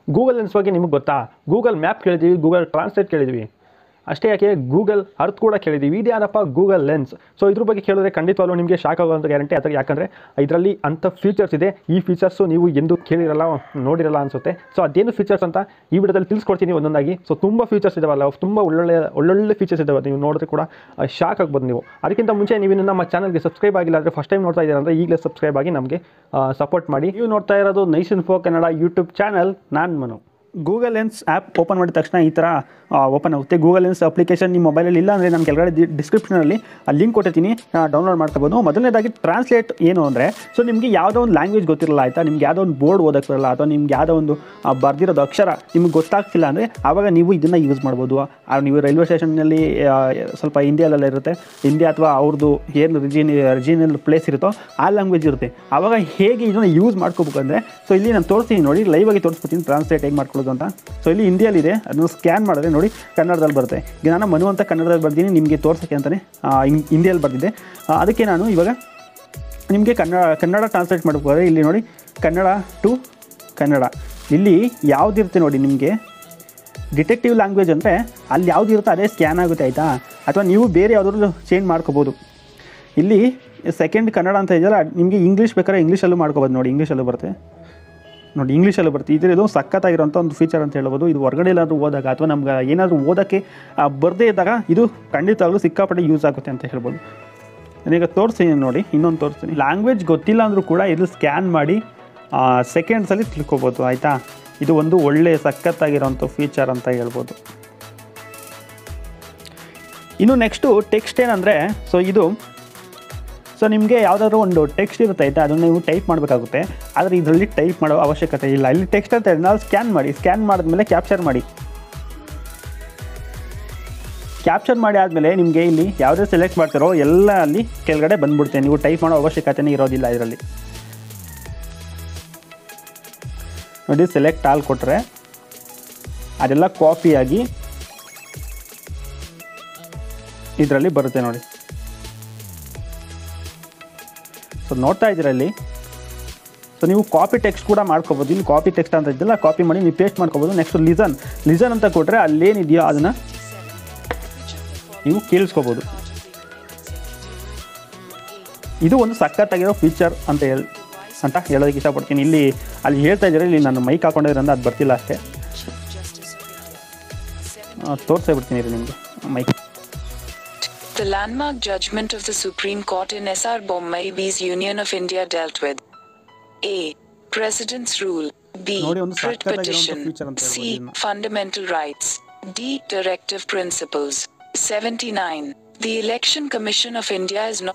Google lens ಬಗ್ಗೆ ನಿಮಗೆ ಗೊತ್ತಾ? ಗೂಗಲ್ ಮ್ಯಾಪ್ ಕೇಳಿದ್ದೀವಿ, ಗೂಗಲ್ ಟ್ರಾನ್ಸ್ಲೇಟ್ ಕೇಳಿದ್ವಿ, ಅಷ್ಟೇ ಯಾಕೆ ಗೂಗಲ್ ಅರ್ತ್ ಕೂಡ ಕೇಳಿದ್ದೀವಿ. ಇದ್ಯಾರಪ್ಪ ಗೂಗಲ್ ಲೆನ್ಸ್? ಸೊ ಇದ್ರ ಬಗ್ಗೆ ಕೇಳಿದ್ರೆ ಖಂಡಿತವಾಗ್ಲೂ ನಿಮಗೆ ಶಾಕ್ ಆಗೋಂಥ ಗ್ಯಾರಂಟಿ ಅಥವಾ ಯಾಕಂದರೆ ಇದರಲ್ಲಿ ಅಂಥ ಫೀಚರ್ಸ್ ಇದೆ. ಈ ಫೀಚರ್ಸು ನೀವು ಎಂದು ಕೇಳಿರಲ್ಲ, ನೋಡಿರಲ್ಲ ಅನಿಸುತ್ತೆ. ಸೊ ಅದೇನು ಫೀಚರ್ಸ್ ಅಂತ ಈ ವಿಡಿಯೋದಲ್ಲಿ ತಿಳಿಸ್ಕೊಡ್ತೀನಿ ಒಂದೊಂದಾಗಿ. ಸೊ ತುಂಬ ಫೀಚರ್ಸ್ ಇದಾವಲ್ಲ, ತುಂಬ ಒಳ್ಳೊಳ್ಳೆ ಫೀಚರ್ಸ್ ಇದಾವೆ, ನೀವು ನೋಡಿದ್ರೆ ಕೂಡ ಶಾಕ್ ಆಗ್ಬೋದು ನೀವು. ಅದಕ್ಕಿಂತ ಮುಂಚೆ ನೀವು ನಮ್ಮ ಚಾನಲ್ಗೆ ಸಬ್ಸ್ಕ್ರೈಬ್ ಆಗಿಲ್ಲ ಅಂದರೆ ಫಸ್ಟ್ ಟೈಮ್ ನೋಡ್ತಾ ಇದ್ದೀರಾ ಅಂದರೆ ಈಗಲೇ ಸಬ್ಸ್ಕ್ರೈಬ್ ಆಗಿ ನಮಗೆ ಸಪೋರ್ಟ್ ಮಾಡಿ. ನೀವು ನೋಡ್ತಾ ಇರೋದು ನೈಸೆನ್ಫೋ ಕನ್ನಡ ಯೂಟ್ಯೂಬ್ ಚಾನಲ್. ನಾನು Manu. Google lens app open ಮಾಡಿದ ತಕ್ಷಣ ಈ ಥರ ಓಪನ್ ಆಗುತ್ತೆ. ಗೂಗಲ್ ಲೆನ್ಸ್ ಅಪ್ಲಿಕೇಶನ್ ನಿಮ್ಮ ಮೊಬೈಲಲ್ಲಿ ಇಲ್ಲ ಅಂದರೆ ನಾನು ಕೆಳಗಡೆ ಡಿಸ್ಕ್ರಿಪ್ಷನಲ್ಲಿ ಲಿಂಕ್ ಕೊಟ್ಟಿರ್ತೀನಿ, ಡೌನ್ಲೋಡ್ ಮಾಡ್ಕೋಬೋದು. ಮೊದಲನೇದಾಗಿ ಟ್ರಾನ್ಸ್ಲೇಟ್ ಏನು ಅಂದರೆ, ಸೊ ನಿಮಗೆ ಯಾವುದೋ ಒಂದು ಲ್ಯಾಂಗ್ವೇಜ್ ಗೊತ್ತಿರಲ್ಲ ಆಯಿತಾ, ನಿಮ್ಗೆ ಯಾವುದೋ ಒಂದು ಬೋರ್ಡ್ ಓದಕ್ಕೆ ಬರಲ್ಲ ಅಥವಾ ನಿಮ್ಗೆ ಯಾವುದೋ ಒಂದು ಬರ್ದಿರೋದು ಅಕ್ಷರ ನಿಮ್ಗೆ ಗೊತ್ತಾಗ್ತಿಲ್ಲ ಅಂದರೆ ಆವಾಗ ನೀವು ಇದನ್ನು ಯೂಸ್ ಮಾಡ್ಬೋದು. ನೀವು ರೈಲ್ವೆ ಸ್ಟೇಷನ್ನಲ್ಲಿ ಸ್ವಲ್ಪ ಹಿಂದಿಯಲ್ಲೆಲ್ಲ ಇರುತ್ತೆ, ಹಿಂದಿ ಅಥವಾ ಅವ್ರದ್ದು ಏನು ರಿಜಿನಲ್ ಪ್ಲೇಸ್ ಇರುತ್ತೋ ಆ ಲ್ಯಾಂಗ್ವೇಜ್ ಇರುತ್ತೆ. ಆವಾಗ ಹೇಗೆ ಇದನ್ನು ಯೂಸ್ ಮಾಡ್ಕೋಬೇಕು ಅಂದರೆ, ಸೊ ಇಲ್ಲಿ ನಾನು ತೋರಿಸ್ತೀನಿ ನೋಡಿ, ಲೈವ್ ಆಗಿ ತೋರಿಸ್ಬಿಡ್ತೀನಿ ಟ್ರಾನ್ಸ್ಲೇಟ್ ಹೇಗೆ ಮಾಡ್ಕೊಳ್ಳೋದು ಅಂತ. ಸೊ ಇಲ್ಲಿ ಹಿಂದಿಯಲ್ಲಿದೆ, ಅದನ್ನು ಸ್ಕ್ಯಾನ್ ಮಾಡಿದ್ರೆ ನೋಡಿ ಕನ್ನಡದಲ್ಲಿ ಬರುತ್ತೆ. ಈಗ ನಾನು ಮನು ಅಂತ ಕನ್ನಡದಲ್ಲಿ ಬರ್ತೀನಿ, ನಿಮಗೆ ತೋರ್ಸೋಕ್ಕೆ ಅಂತಲೇ ಹಿಂದಿಯಲ್ಲಿ ಬರ್ತಿದ್ದೆ. ಅದಕ್ಕೆ ನಾನು ಇವಾಗ ನಿಮಗೆ ಕನ್ನಡ ಟ್ರಾನ್ಸ್ಲೇಟ್ ಮಾಡಬೇಕಾದ್ರೆ ಇಲ್ಲಿ ನೋಡಿ ಕನ್ನಡ ಟು ಕನ್ನಡ, ಇಲ್ಲಿ ಯಾವುದಿರುತ್ತೆ ನೋಡಿ, ನಿಮಗೆ ಡಿಟೆಕ್ಟಿವ್ ಲ್ಯಾಂಗ್ವೇಜ್ ಅಂದರೆ ಅಲ್ಲಿ ಯಾವ್ದು ಇರುತ್ತೆ ಅದೇ ಸ್ಕ್ಯಾನ್ ಆಗುತ್ತೆ ಆಯಿತಾ, ಅಥವಾ ನೀವು ಬೇರೆ ಯಾವುದಾದ್ರು ಚೇಂಜ್ ಮಾಡ್ಕೋಬೋದು. ಇಲ್ಲಿ ಸೆಕೆಂಡ್ ಕನ್ನಡ ಅಂತ ಇದೆಯಲ್ಲ, ನಿಮಗೆ ಇಂಗ್ಲೀಷ್ ಬೇಕಾದ್ರೆ ಇಂಗ್ಲೀಷಲ್ಲೂ ಮಾಡ್ಕೋಬೋದು ನೋಡಿ, ಇಂಗ್ಲೀಷಲ್ಲೂ ಬರುತ್ತೆ ನೋಡಿ, ಇಂಗ್ಲೀಷಲ್ಲೂ ಬರುತ್ತೆ. ಇದು ಸಖತ್ತಾಗಿರೋಂಥ ಒಂದು ಫೀಚರ್ ಅಂತ ಹೇಳ್ಬೋದು. ಇದು ಹೊರಗಡೆ ಎಲ್ಲಾದರೂ ಓದಾಗ ಅಥವಾ ನಮ್ಗೆ ಏನಾದರೂ ಓದೋಕ್ಕೆ ಬರದೇ ಇದ್ದಾಗ ಇದು ಖಂಡಿತವಾಗ್ಲೂ ಸಿಕ್ಕಾಪಟ್ಟೆ ಯೂಸ್ ಆಗುತ್ತೆ ಅಂತ ಹೇಳ್ಬೋದು. ನಾನೀಗ ತೋರಿಸ್ತೀನಿ ನೋಡಿ, ಇನ್ನೊಂದು ತೋರಿಸ್ತೀನಿ. ಲ್ಯಾಂಗ್ವೇಜ್ ಗೊತ್ತಿಲ್ಲ ಅಂದರೂ ಕೂಡ ಇದು ಸ್ಕ್ಯಾನ್ ಮಾಡಿ ಸೆಕೆಂಡ್ಸಲ್ಲಿ ತಿಳ್ಕೊಬೋದು ಆಯಿತಾ. ಇದು ಒಂದು ಒಳ್ಳೆಯ ಸಖತ್ತಾಗಿರೋಂಥ ಫೀಚರ್ ಅಂತ ಹೇಳ್ಬೋದು. ಇನ್ನು ನೆಕ್ಸ್ಟು ಟೆಕ್ಸ್ಟ್ ಏನಂದರೆ, ಸೊ ನಿಮಗೆ ಯಾವುದಾದ್ರೂ ಒಂದು ಟೆಕ್ಸ್ಟ್ ಇರುತ್ತೆ ಆಯಿತಾ, ಅದನ್ನು ನೀವು ಟೈಪ್ ಮಾಡಬೇಕಾಗುತ್ತೆ. ಆದರೆ ಇದರಲ್ಲಿ ಟೈಪ್ ಮಾಡೋ ಅವಶ್ಯಕತೆ ಇಲ್ಲ. ಇಲ್ಲಿ ಟೆಕ್ಸ್ಟ್ ಅಂತ ನಾವು ಸ್ಕ್ಯಾನ್ ಮಾಡಿದ್ಮೇಲೆ ಕ್ಯಾಪ್ಚರ್ ಮಾಡಿ ಆದಮೇಲೆ ನಿಮಗೆ ಇಲ್ಲಿ ಯಾವುದೇ ಸೆಲೆಕ್ಟ್ ಮಾಡ್ತಾರೋ ಎಲ್ಲ ಅಲ್ಲಿ ಕೆಳಗಡೆ ಬಂದ್ಬಿಡುತ್ತೆ. ನೀವು ಟೈಪ್ ಮಾಡೋ ಅವಶ್ಯಕತೆನೇ ಇರೋದಿಲ್ಲ ಇದರಲ್ಲಿ ನೋಡಿ. ಸೆಲೆಕ್ಟ್ ಆಲ್ ಕೊಟ್ಟರೆ ಅದೆಲ್ಲ ಕಾಪಿಯಾಗಿ ಇದರಲ್ಲಿ ಬರುತ್ತೆ ನೋಡಿ. ಸೊ ನೋಡ್ತಾ ಇದ್ದೀರಾ ಇಲ್ಲಿ. ಸೊ ನೀವು ಕಾಪಿ ಟೆಕ್ಸ್ಟ್ ಕೂಡ ಮಾಡ್ಕೋಬೋದು. ಇಲ್ಲಿ ಕಾಪಿ ಟೆಕ್ಸ್ಟ್ ಅಂತ ಇದ್ದಲ್ಲ, ಕಾಪಿ ಮಾಡಿ ನೀವು ಪೇಸ್ಟ್ ಮಾಡ್ಕೋಬೋದು. ನೆಕ್ಸ್ಟ್ ಲಿಸನ್ ಅಂತ ಕೊಟ್ಟರೆ ಅಲ್ಲೇನಿದೆಯೋ ಅದನ್ನು ನೀವು ಕೇಳಿಸ್ಕೋಬೋದು. ಇದು ಒಂದು ಸಖತ್ತಾಗಿರೋ ಫೀಚರ್ ಅಂತ ಹೇಳೋದಕ್ಕೆ ಇಷ್ಟಪಡ್ತೀನಿ. ಅಲ್ಲಿ ಹೇಳ್ತಾ ಇದ್ದಾರೆ, ಇಲ್ಲಿ ನಾನು ಮೈಕ್ ಹಾಕೊಂಡಿದ್ರಿಂದ ಅದು ಬರ್ತಿಲ್ಲ ಅಷ್ಟೇ, ತೋರಿಸೇ ಬಿಡ್ತೀನಿ ರೀ ನಿಮಗೆ mic. The landmark judgment of the Supreme Court in S.R. Bommai vs. Union of India dealt with A. President's rule, B. Writ petition, C. Fundamental rights, D. Directive principles. 79. The Election Commission of India is not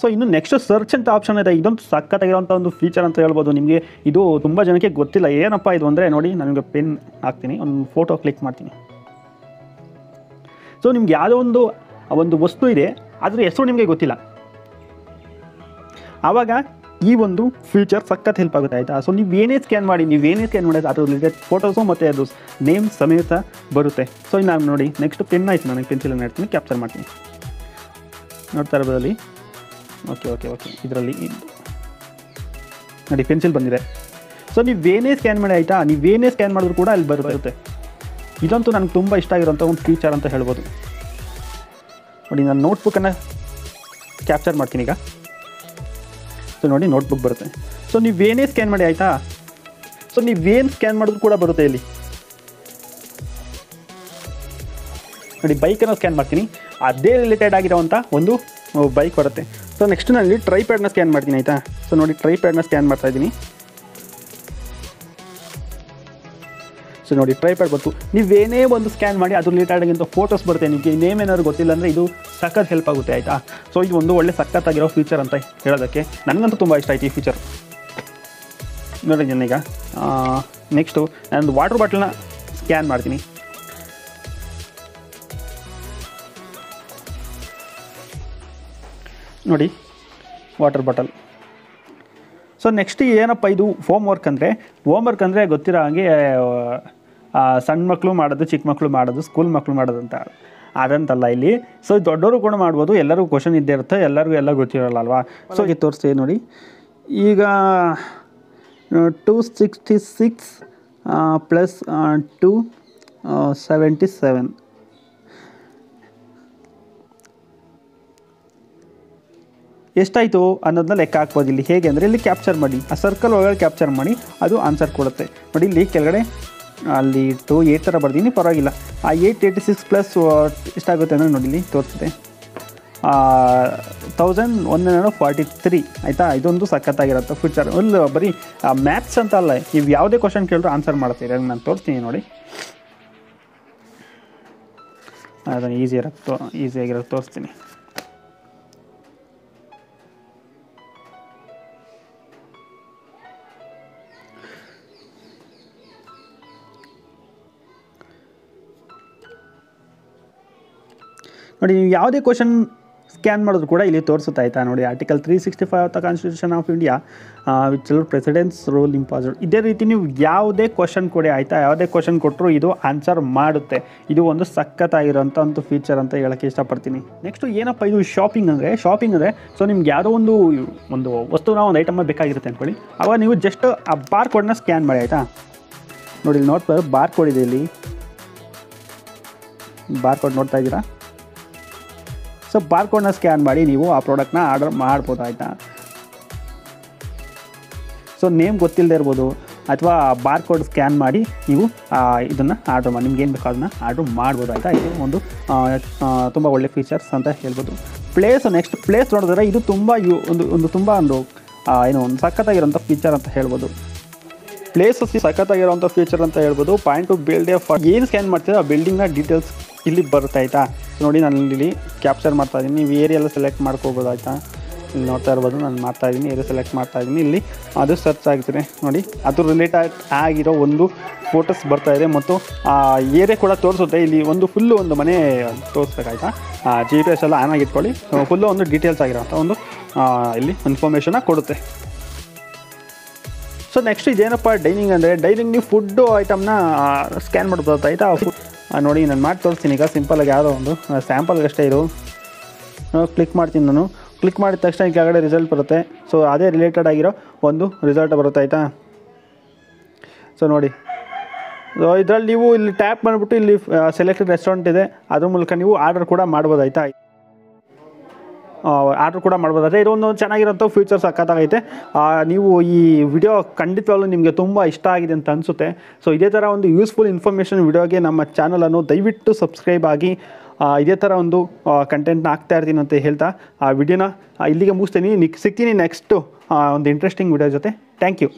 so ಇನ್ನು next search ಅಂತ option ಇದೆ. ಇದೊಂದು ಸಖತ್ತಾಗಿರೋಂಥ ಒಂದು feature ಅಂತ ಹೇಳ್ಬೋದು. ನಿಮಗೆ ಇದು ತುಂಬ ಜನಕ್ಕೆ ಗೊತ್ತಿಲ್ಲ ಏನಪ್ಪ ಇದು ಅಂದರೆ, ನೋಡಿ ನನಗೆ ಪೆನ್ ಹಾಕ್ತೀನಿ, ಒಂದು ಫೋಟೋ ಕ್ಲಿಕ್ ಮಾಡ್ತೀನಿ. ಸೊ ನಿಮ್ಗೆ ಯಾವುದೋ ಒಂದು ವಸ್ತು ಇದೆ, ಅದರ ಹೆಸರು ನಿಮಗೆ ಗೊತ್ತಿಲ್ಲ, ಆವಾಗ ಈ ಒಂದು ಫೀಚರ್ ಸಖತ್ ಹೆಲ್ಪ್ ಆಗುತ್ತೆ ಆಯಿತಾ. ಸೊ ನೀವೇನೇ ಸ್ಕ್ಯಾನ್ ಮಾಡಿ ಅದ್ರ ರಿಲೇಟೆಡ್ ಫೋಟೋಸು ಮತ್ತು ಅದು ನೇಮ್ ಸಮೇತ ಬರುತ್ತೆ. ಸೊ ನಾನು ನೋಡಿ ನೆಕ್ಸ್ಟ್ ಪೆನ್ ಆಯಿತು, ನನಗೆ ಪೆನ್ಸಿಲನ್ನು ಹೇಳ್ತೀನಿ, ಕ್ಯಾಪ್ಚರ್ ಮಾಡ್ತೀನಿ. ನೋಡ್ತಾ ಇರೋದ್ರಲ್ಲಿ ಓಕೆ ಇದರಲ್ಲಿ ನೋಡಿ ಪೆನ್ಸಿಲ್ ಬಂದಿದೆ. ಸೊ ನೀವೇನೇ ಸ್ಕ್ಯಾನ್ ಮಾಡಿ ಆಯಿತಾ, ನೀವೇನೇ ಸ್ಕ್ಯಾನ್ ಮಾಡಿದ್ರು ಕೂಡ ಅಲ್ಲಿ ಬರುತ್ತೆ. ಇದಂತೂ ನನಗೆ ತುಂಬ ಇಷ್ಟ ಆಗಿರೋಂಥ ಒಂದು ಫೀಚರ್ ಅಂತ ಹೇಳ್ಬೋದು. ನೋಡಿ ನಾನು ನೋಟ್ಬುಕ್ಕನ್ನು ಕ್ಯಾಪ್ಚರ್ ಮಾಡ್ತೀನಿ ಈಗ. ಸೊ ನೋಡಿ ನೋಟ್ಬುಕ್ ಬರುತ್ತೆ. ಸೊ ನೀವೇನೇ ಸ್ಕ್ಯಾನ್ ಮಾಡಿ ಆಯಿತಾ, ಸೊ ನೀವೇನು ಸ್ಕ್ಯಾನ್ ಮಾಡಿದ್ರು ಕೂಡ ಬರುತ್ತೆ ಇಲ್ಲಿ ನೋಡಿ. ಬೈಕನ್ನು ಸ್ಕ್ಯಾನ್ ಮಾಡ್ತೀನಿ, ಅದೇ ರಿಲೇಟೆಡ್ ಆಗಿರೋವಂಥ ಒಂದು ಬೈಕ್ ಬರುತ್ತೆ. ಸೊ ನೆಕ್ಸ್ಟ್ ನಾನು ಇಲ್ಲಿ ಟ್ರೈಪ್ಯಾಡ್ನ ಸ್ಕ್ಯಾನ್ ಮಾಡ್ತೀನಿ ಆಯಿತಾ. ಸೊ ನೋಡಿ ಟ್ರೈಪ್ಯಾಡ್ನ ಸ್ಕ್ಯಾನ್ ಮಾಡ್ತಾಯಿದ್ದೀನಿ. ಸೊ ನೋಡಿ ಟ್ರೈಪ್ಯಾಡ್ ಬಂತು. ನೀವೇನೇ ಒಂದು ಸ್ಕ್ಯಾನ್ ಮಾಡಿ ಅದ್ರ ರಿಲೇಟೆಡ್ ಆಗಿಂತ ಫೋಟೋಸ್ ಬರುತ್ತೆ. ನಿಮಗೆ ನೇಮ್ ಏನಾದ್ರು ಗೊತ್ತಿಲ್ಲ ಅಂದರೆ ಇದು ಸಖತ್ ಹೆಲ್ಪ್ ಆಗುತ್ತೆ ಆಯಿತಾ. ಸೊ ಇದು ಒಂದು ಒಳ್ಳೆ ಸಖತ್ತಾಗಿರೋ ಫೀಚರ್ ಅಂತ ಹೇಳೋದಕ್ಕೆ ನನಗಂತೂ ತುಂಬ ಇಷ್ಟ ಆಯಿತು ಈ ಫೀಚರ್. ನೋಡಿ ನನಗೀಗ ನೆಕ್ಸ್ಟು ನಾನೊಂದು ವಾಟರ್ ಬಾಟಲ್ನ ಸ್ಕ್ಯಾನ್ ಮಾಡ್ತೀನಿ. ನೋಡಿ ವಾಟರ್ ಬಾಟಲ್. ಸೊ ನೆಕ್ಸ್ಟ್ ಏನಪ್ಪ ಇದು ಹೋಮ್ ವರ್ಕ್ ಅಂದರೆ ಗೊತ್ತಿರೋ ಹಾಗೆ ಸಣ್ಣ ಮಕ್ಕಳು ಮಾಡೋದು, ಚಿಕ್ಕ ಮಕ್ಕಳು ಮಾಡೋದು, ಸ್ಕೂಲ್ ಮಕ್ಕಳು ಮಾಡೋದು ಅಂತ. ಅದಂತಲ್ಲ ಇಲ್ಲಿ. ಸೊ ದೊಡ್ಡವರು ಕೂಡ ಮಾಡ್ಬೋದು, ಎಲ್ಲರಿಗೂ ಕ್ವಶನ್ ಇದ್ದೇ ಇರುತ್ತೆ, ಎಲ್ಲರಿಗೂ ಎಲ್ಲ ಗೊತ್ತಿರೋಲ್ಲ ಅಲ್ವಾ. ಸೊ ಈಗ ತೋರಿಸ್ತೀವಿ ನೋಡಿ. ಈಗ 266 ಪ್ಲಸ್ 277 ಎಷ್ಟಾಯಿತು ಅನ್ನೋದನ್ನ ಲೆಕ್ಕ ಹಾಕ್ಬೋದು. ಇಲ್ಲಿ ಹೇಗೆ ಅಂದರೆ ಇಲ್ಲಿ ಕ್ಯಾಪ್ಚರ್ ಮಾಡಿ, ಆ ಸರ್ಕಲ್ ಒಳಗಡೆ ಕ್ಯಾಪ್ಚರ್ ಮಾಡಿ ಅದು ಆನ್ಸರ್ ಕೊಡುತ್ತೆ ನೋಡಿ. ಇಲ್ಲಿ ಕೆಳಗಡೆ ಅಲ್ಲಿ 8 ಥರ ಬರ್ತೀನಿ, ಪರವಾಗಿಲ್ಲ. ಆ 886 ಪ್ಲಸ್ ಎಷ್ಟಾಗುತ್ತೆ ಅಂದರೆ ನೋಡಿ ಇಲ್ಲಿ ತೋರಿಸುತ್ತೆ 1143 ಆಯಿತಾ. ಇದೊಂದು ಸಖತ್ತಾಗಿರುತ್ತೆ ಫ್ಯೂಚರ್. ಇಲ್ಲಿ ಬರೀ ಮ್ಯಾಥ್ಸ್ ಅಂತ ಅಲ್ಲ, ನೀವು ಯಾವುದೇ ಕ್ವಶನ್ ಕೇಳಿದ್ರು ಆನ್ಸರ್ ಮಾಡ್ತೀರಿ. ಅದನ್ನು ನಾನು ತೋರಿಸ್ತೀನಿ ನೋಡಿ. ಅದನ್ನು ಈಸಿಯಾಗಿರೋದು ತೋರಿಸ್ತೀನಿ. ನೋಡಿ, ನೀವು ಯಾವುದೇ ಕ್ವಶನ್ ಸ್ಕ್ಯಾನ್ ಮಾಡಿದ್ರು ಕೂಡ ಇಲ್ಲಿ ತೋರಿಸುತ್ತೆ ಆಯಿತಾ. ನೋಡಿ, article 365 of the constitution of India which presidents rule impossible. ಇದೇ ರೀತಿ ನೀವು ಯಾವುದೇ ಕ್ವಶನ್ ಕೊಡಿ ಆಯಿತಾ, ಯಾವುದೇ ಕ್ವಶನ್ ಕೊಟ್ಟರು ಇದು ಆನ್ಸರ್ ಮಾಡುತ್ತೆ. ಇದು ಒಂದು ಸಖತ್ತಾಗಿರೋಂಥ ಒಂದು ಫೀಚರ್ ಅಂತ ಹೇಳೋಕ್ಕೆ ಇಷ್ಟಪಡ್ತೀನಿ. ನೆಕ್ಸ್ಟು ಏನಪ್ಪ ಇದು ಶಾಪಿಂಗ್ ಅಂದರೆ ಸೊ ನಿಮ್ಗೆ ಯಾವುದೋ ಒಂದು ವಸ್ತುನ ಒಂದು ಐಟಮ್ ಬೇಕಾಗಿರುತ್ತೆ ಅಂದ್ಕೊಳ್ಳಿ. ಆವಾಗ ನೀವು ಜಸ್ಟ್ ಆ ಬಾರ್ ಕೋಡ್ನ ಸ್ಕ್ಯಾನ್ ಮಾಡಿ ಆಯಿತಾ. ನೋಡಿ ಇಲ್ಲಿ ನೋಡ್ಬೋದು, ಬಾರ್ ಕೋಡ್ ಇದೆ, ಇಲ್ಲಿ ಬಾರ್ ಕೋಡ್ ನೋಡ್ತಾ ಇದ್ದೀರಾ. ಸೊ ಬಾರ್ ಕೋಡ್ನ ಸ್ಕ್ಯಾನ್ ಮಾಡಿ ನೀವು ಆ ಪ್ರಾಡಕ್ಟ್ನ ಆರ್ಡರ್ ಮಾಡ್ಬೋದು ಆಯಿತಾ. ಸೊ ನೇಮ್ ಗೊತ್ತಿಲ್ಲದೆ ಇರ್ಬೋದು, ಅಥವಾ ಬಾರ್ ಕೋಡ್ ಸ್ಕ್ಯಾನ್ ಮಾಡಿ ನೀವು ಇದನ್ನು ಆರ್ಡರ್ ಮಾಡಿ, ನಿಮ್ಗೆ ಏನು ಬೇಕೋ ಅದನ್ನು ಆರ್ಡರ್ ಮಾಡ್ಬೋದು ಆಯಿತಾ. ಇದು ಒಂದು ತುಂಬ ಒಳ್ಳೆ ಫೀಚರ್ಸ್ ಅಂತ ಹೇಳ್ಬೋದು. ನೆಕ್ಸ್ಟ್ ಪ್ಲೇಸ್ ನೋಡಿದ್ರೆ ಇದು ತುಂಬ ಒಂದು ಸಖತ್ತಾಗಿರೋಂಥ ಫೀಚರ್ ಅಂತ ಹೇಳ್ಬೋದು. ಪ್ಲೇಸಸ್ ಸಖತ್ತಾಗಿರೋಂಥ ಫೀಚರ್ ಅಂತ ಹೇಳ್ಬೋದು. ಪಾಯಿಂಟ್ ಟು ಬಿಲ್ಡ್ ಏನು ಸ್ಕ್ಯಾನ್ ಮಾಡ್ತೀರೋ ಆ ಬಿಲ್ಡಿಂಗ್ನ ಡೀಟೇಲ್ಸ್ ಇಲ್ಲಿ ಬರುತ್ತೆ ಆಯಿತಾ. ನೋಡಿ, ನಾನು ಇಲ್ಲಿ ಕ್ಯಾಪ್ಚರ್ ಮಾಡ್ತಾಯಿದ್ದೀನಿ, ನೀವು ಏರಿಯೆಲ್ಲ ಸೆಲೆಕ್ಟ್ ಮಾಡ್ಕೋಬೋದು ಆಯಿತಾ. ಇಲ್ಲಿ ನೋಡ್ತಾ ಇರ್ಬೋದು, ನಾನು ಮಾಡ್ತಾಯಿದ್ದೀನಿ, ಏರಿಯಾ ಸೆಲೆಕ್ಟ್ ಮಾಡ್ತಾಯಿದ್ದೀನಿ. ಇಲ್ಲಿ ಅದು ಸರ್ಚ್ ಆಗ್ತಿದೆ ನೋಡಿ, ಅದು ರಿಲೇಟೆಡ್ ಆಗಿರೋ ಒಂದು ಫೋಟೋಸ್ ಬರ್ತಾಯಿದೆ ಮತ್ತು ಏರಿಯಾ ಕೂಡ ತೋರಿಸುತ್ತೆ. ಇಲ್ಲಿ ಒಂದು ಮನೆ ತೋರಿಸ್ಬೇಕಾಯ್ತಾ. GPS ಎಲ್ಲ ಆನ್ ಆಗಿಟ್ಕೊಳ್ಳಿ, ಫುಲ್ಲು ಒಂದು ಡೀಟೇಲ್ಸ್ ಆಗಿರೋಂಥ ಇಲ್ಲಿ ಇನ್ಫಾರ್ಮೇಷನ್ನ ಕೊಡುತ್ತೆ. ಸೊ ನೆಕ್ಸ್ಟ್ ಇದೇನಪ್ಪ ಡೈನಿಂಗ್ ಅಂದರೆ, ಡೈನಿಂಗ್ ನೀವು ಫುಡ್ಡು ಐಟಮ್ನ ಸ್ಕ್ಯಾನ್ ಮಾಡ್ಬೋದು ಆಯಿತಾ. ನೋಡಿ, ನಾನು ಮಾಡಿ ತೋರಿಸ್ತೀನಿ ಈಗ ಸಿಂಪಲಾಗಿ. ಯಾವುದೋ ಒಂದು ಸ್ಯಾಂಪಲ್ಗಷ್ಟೇ ಇದು ಕ್ಲಿಕ್ ಮಾಡ್ತೀನಿ. ನಾನು ಕ್ಲಿಕ್ ಮಾಡಿದ ತಕ್ಷಣ ಕೆಳಗಡೆ ರಿಸಲ್ಟ್ ಬರುತ್ತೆ. ಸೊ ಅದೇ ರಿಲೇಟೆಡ್ ಆಗಿರೋ ಒಂದು ರಿಸಲ್ಟ್ ಬರುತ್ತೆ ಆಯಿತಾ. ಸೊ ನೋಡಿ, ಇದರಲ್ಲಿ ನೀವು ಇಲ್ಲಿ ಟ್ಯಾಪ್ ಮಾಡಿಬಿಟ್ಟು ಇಲ್ಲಿ ಸೆಲೆಕ್ಟೆಡ್ ರೆಸ್ಟೋರೆಂಟ್ ಇದೆ, ಅದ್ರ ಮೂಲಕ ನೀವು ಆರ್ಡರ್ ಕೂಡ ಮಾಡ್ಬೋದು ಆಯಿತಾ. ಇದೊಂದು ಚೆನ್ನಾಗಿರೋಂಥ ಫೀಚರ್ಸ್ ಸಕ್ಕತ್ತಾಗೈತೆ. ನೀವು ಈ ವಿಡಿಯೋ ಖಂಡಿತವಾಗ್ಲೂ ನಿಮಗೆ ತುಂಬ ಇಷ್ಟ ಆಗಿದೆ ಅಂತ ಅನಿಸುತ್ತೆ. ಸೊ ಇದೇ ಥರ ಒಂದು ಯೂಸ್ಫುಲ್ ಇನ್ಫಾರ್ಮೇಷನ್ ವಿಡಿಯೋಗೆ ನಮ್ಮ ಚಾನಲನ್ನು ದಯವಿಟ್ಟು ಸಬ್ಸ್ಕ್ರೈಬ್ ಆಗಿ ಇದೇ ಥರ ಒಂದು ಕಂಟೆಂಟ್ನ ಹಾಕ್ತಾ ಇರ್ತೀನಿ ಅಂತ ಹೇಳ್ತಾ ಆ ವಿಡಿಯೋನ ಇಲ್ಲಿಗೆ ಮುಗಿಸ್ತೀನಿ. ಸಿಗ್ತೀನಿ ನೆಕ್ಸ್ಟು ಒಂದು ಇಂಟ್ರೆಸ್ಟಿಂಗ್ ವಿಡಿಯೋ ಜೊತೆ. Thank you.